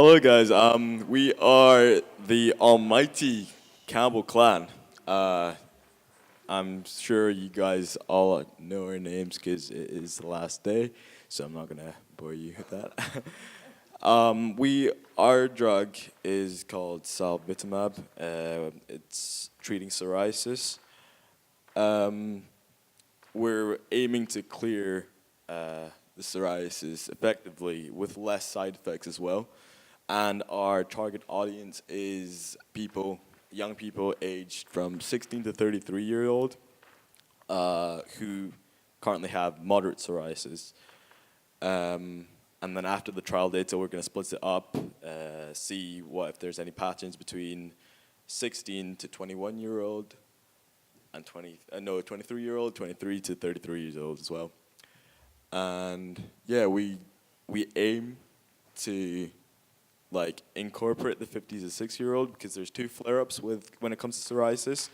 Hello, guys. We are the almighty Campbell clan. I'm sure you guys all know our names because it is the last day, so I'm not gonna bore you with that. Our drug is called salvitimab. It's treating psoriasis. Um, we're aiming to clear the psoriasis effectively with less side effects as well. And our target audience is young people aged from 16 to 33-year-old who currently have moderate psoriasis. And then after the trial data, we're going to split it up, see if there's any patterns between 16 to 21-year-old and 23-year-old, 23 to 33 years old as well. And yeah, we aim to incorporate the 50 to 60-year-old because there's two flare-ups when it comes to psoriasis.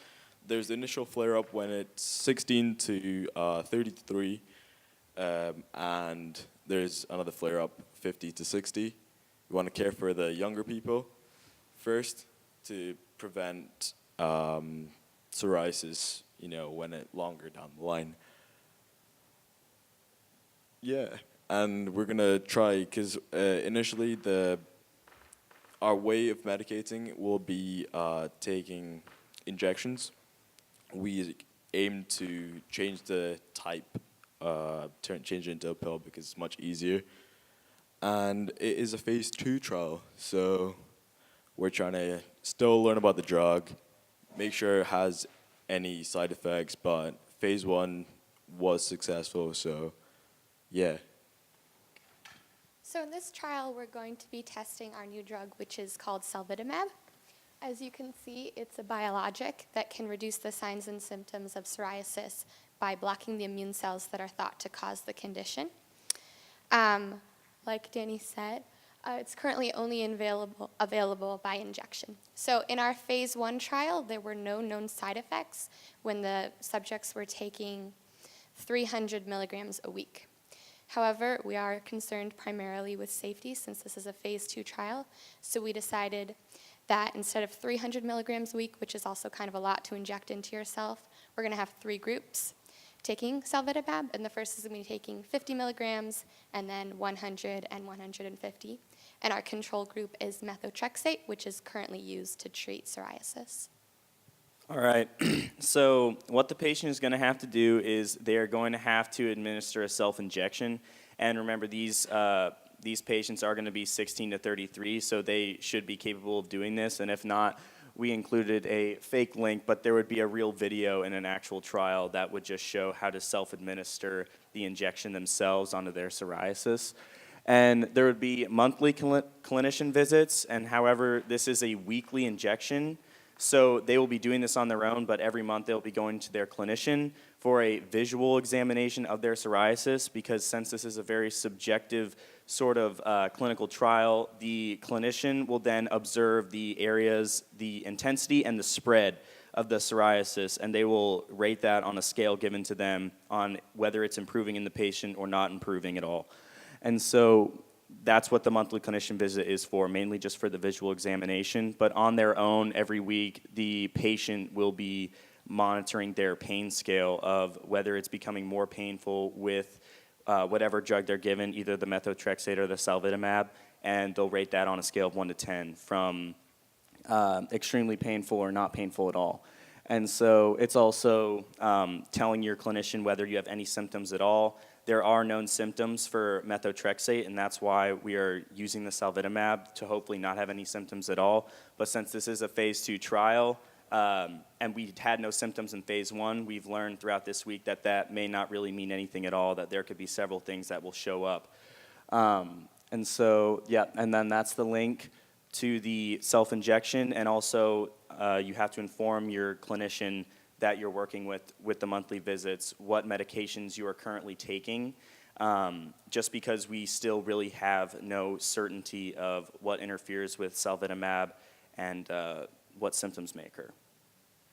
There's the initial flare-up when it's 16 to 33, and there's another flare-up 50 to 60. We want to care for the younger people first to prevent psoriasis, when it longer down the line. Yeah, and we're gonna try because initially our way of medicating will be taking injections. We aim to change the type, change it into a pill because it's much easier. And it is a phase 2 trial, so we're trying to still learn about the drug, make sure it has any side effects, but phase 1 was successful, so yeah. So in this trial, we're going to be testing our new drug, which is called salvitimab. As you can see, it's a biologic that can reduce the signs and symptoms of psoriasis by blocking the immune cells that are thought to cause the condition. Like Danny said, it's currently only available by injection. So in our phase 1 trial, there were no known side effects when the subjects were taking 300 milligrams a week. However, we are concerned primarily with safety since this is a phase 2 trial, so we decided that instead of 300 milligrams a week, which is also kind of a lot to inject into yourself, we're going to have 3 groups taking salvitimab, and the first is going to be taking 50 milligrams, and then 100 and 150. And our control group is methotrexate, which is currently used to treat psoriasis. All right, so what the patient is going to have to do is they're going to have to administer a self-injection. And remember, these patients are going to be 16 to 33, so they should be capable of doing this. And if not, we included a fake link, but there would be a real video in an actual trial that would just show how to self-administer the injection themselves onto their psoriasis. And there would be monthly clinician visits, and however, this is a weekly injection. So they will be doing this on their own, but every month they'll be going to their clinician for a visual examination of their psoriasis, because since this is a very subjective sort of clinical trial, the clinician will then observe the areas, the intensity and the spread of the psoriasis, and they will rate that on a scale given to them on whether it's improving in the patient or not improving at all. And so that's what the monthly clinician visit is for, mainly just for the visual examination. But on their own, every week, the patient will be monitoring their pain scale of whether it's becoming more painful with whatever drug they're given, either the methotrexate or the salvitimab, and they'll rate that on a scale of 1 to 10 from extremely painful or not painful at all. And so it's also telling your clinician whether you have any symptoms at all. There are known symptoms for methotrexate, and that's why we are using the salvitimab to hopefully not have any symptoms at all. But since this is a phase 2 trial, and we had no symptoms in phase 1, we've learned throughout this week that that may not really mean anything at all, that there could be several things that will show up. And so, yeah, and then that's the link to the self-injection, and also you have to inform your clinician that you're working with the monthly visits, what medications you are currently taking, just because we still really have no certainty of what interferes with salvitimab and what symptoms may occur.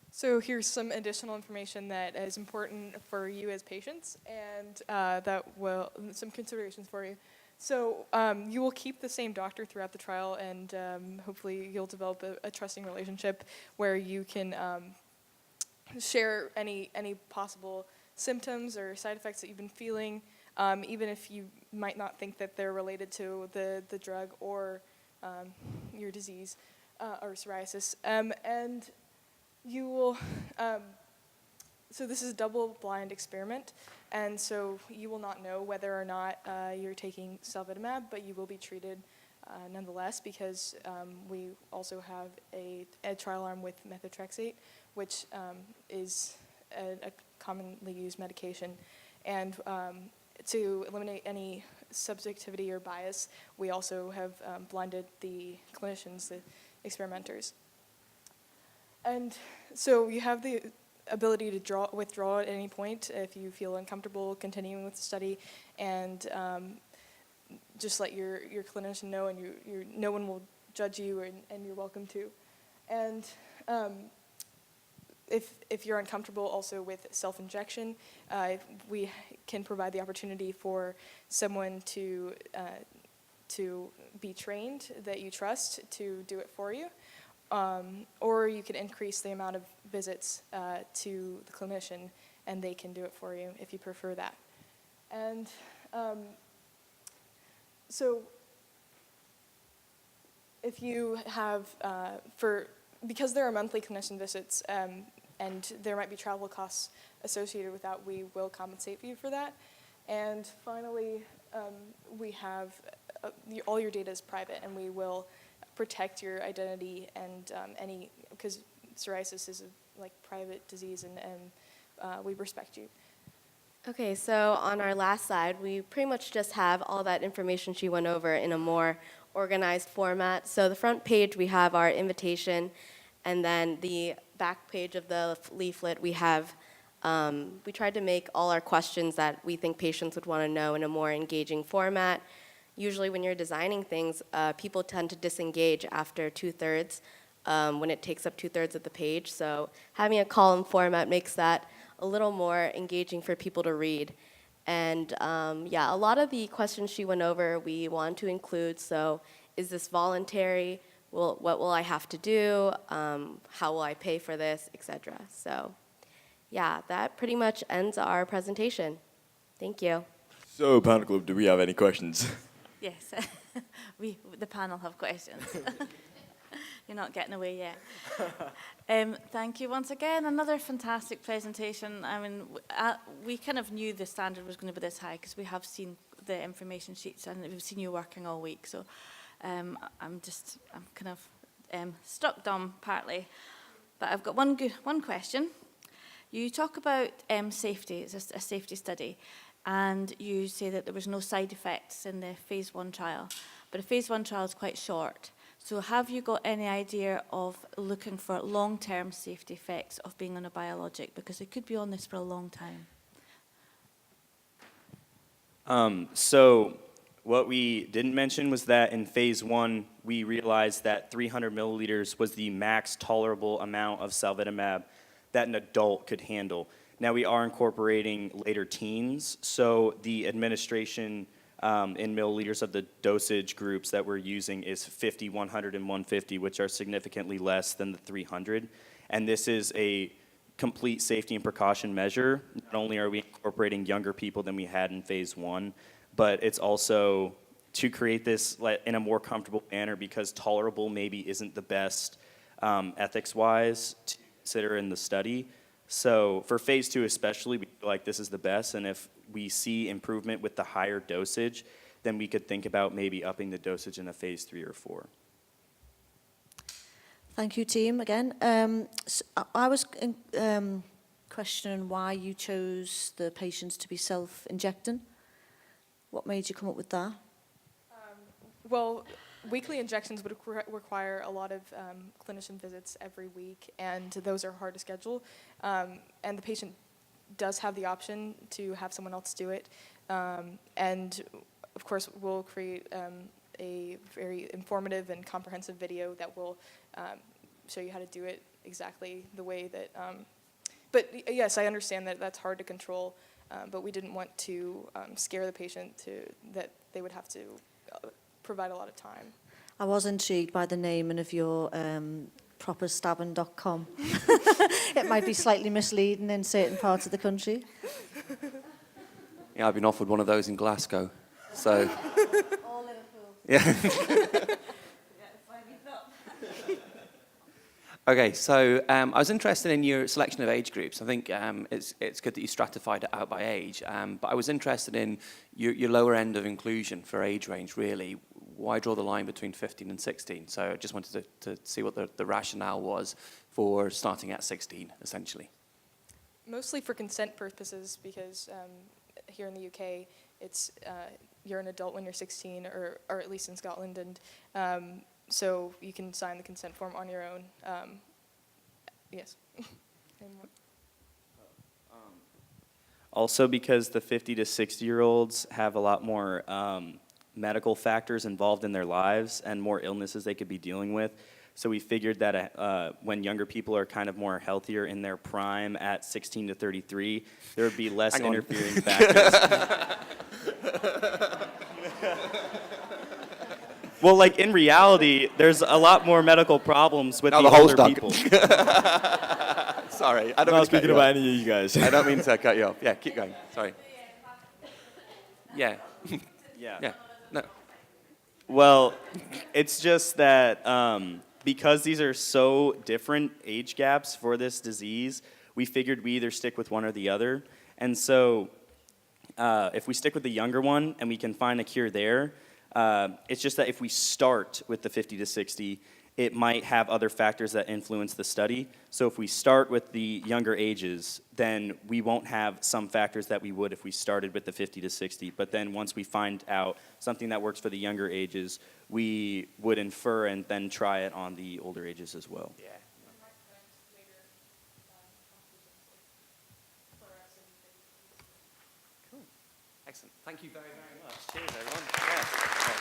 So here's some additional information that is important for you as patients, and some considerations for you. So you will keep the same doctor throughout the trial, and hopefully you'll develop a trusting relationship where you can share any possible symptoms or side effects that you've been feeling, even if you might not think that they're related to the drug or your disease or psoriasis. And you will, so this is a double-blind experiment, and so you will not know whether or not you're taking salvitimab, but you will be treated nonetheless, because we also have a trial arm with methotrexate, which is a commonly used medication. And to eliminate any subjectivity or bias, we also have blinded the clinicians, the experimenters. And so you have the ability to withdraw at any point if you feel uncomfortable continuing with the study, and just let your clinician know, and no one will judge you, and you're welcome to. And if you're uncomfortable also with self-injection, we can provide the opportunity for someone to be trained that you trust to do it for you. Or you can increase the amount of visits to the clinician, and they can do it for you if you prefer that. And so if you have, because there are monthly clinician visits, and there might be travel costs associated with that, we will compensate you for that. And finally, we have, all your data is private, and we will protect your identity and because psoriasis is a private disease, and we respect you. Okay, so on our last slide, we pretty much just have all that information she went over in a more organized format. So the front page, we have our invitation, and then the back page of the leaflet, we have, we tried to make all our questions that we think patients would want to know in a more engaging format. Usually when you're designing things, people tend to disengage after 2/3 when it takes up 2/3 of the page. So having a column format makes that a little more engaging for people to read. And yeah, a lot of the questions she went over we want to include. So is this voluntary? What will I have to do? How will I pay for this, etc. So yeah, that pretty much ends our presentation. Thank you. So, Panel Club, do we have any questions? Yes, the panel have questions. You're not getting away yet. Thank you once again. Another fantastic presentation. I mean, we kind of knew the standard was going to be this high because we have seen the information sheets and we've seen you working all week. So I'm kind of struck dumb partly. But I've got one question. You talk about safety. It's a safety study. And you say that there was no side effects in the phase 1 trial. But a phase 1 trial is quite short. So have you got any idea of looking for long-term safety effects of being on a biologic? Because they could be on this for a long time. So what we didn't mention was that in phase 1, we realized that 300 milliliters was the max tolerable amount of salvitimab that an adult could handle. Now we are incorporating later teens, so the administration in milliliters of the dosage groups that we're using is 50, 100, and 150, which are significantly less than the 300. And this is a complete safety and precaution measure. Not only are we incorporating younger people than we had in phase 1, but it's also to create this in a more comfortable manner, because tolerable maybe isn't the best ethics-wise to consider in the study. So for phase 2 especially, we feel like this is the best, and if we see improvement with the higher dosage, then we could think about maybe upping the dosage in a phase 3 or 4. Thank you, team, again. So I was questioning why you chose the patients to be self-injecting. What made you come up with that? Well, weekly injections would require a lot of clinician visits every week, and those are hard to schedule. And the patient does have the option to have someone else do it. And of course, we'll create a very informative and comprehensive video that will show you how to do it exactly the way that. But yes, I understand that that's hard to control. but we didn't want to scare the patient that they would have to provide a lot of time. I was intrigued by the naming of your properstabbing.com. It might be slightly misleading in certain parts of the country. Yeah, I've been offered one of those in Glasgow. So. Yeah. Okay, so I was interested in your selection of age groups. I think it's good that you stratified it out by age, but I was interested in your lower end of inclusion for age range, really. Why draw the line between 15 and 16? So I just wanted to see what the rationale was for starting at 16, essentially. Mostly for consent purposes, because here in the UK, it's you're an adult when you're 16, or at least in Scotland, and so you can sign the consent form on your own. Yes. Also, because the 50 to 60-year-olds have a lot more medical factors involved in their lives and more illnesses they could be dealing with. So we figured that when younger people are kind of more healthier in their prime at 16 to 33, there would be less interfering factors. Well, like in reality, there's a lot more medical problems with Now the the hole's older dug. people. Sorry, I I'm don't not mean to cut speaking you about off. any of you guys. I don't mean to cut you off. Yeah, keep going. Sorry. Yeah. Yeah. Yeah. No. Well, it's just that because these are so different age gaps for this disease, we figured we either stick with one or the other. And so if we stick with the younger one and we can find a cure there, it's just that if we start with the 50 to 60, it might have other factors that influence the study. So if we start with the younger ages, then we won't have some factors that we would if we started with the 50 to 60. But then once we find out something that works for the younger ages, we would infer and then try it on the older ages as well. Yeah. Cool. Excellent. Thank you very, very much. Cheers, everyone. Yeah.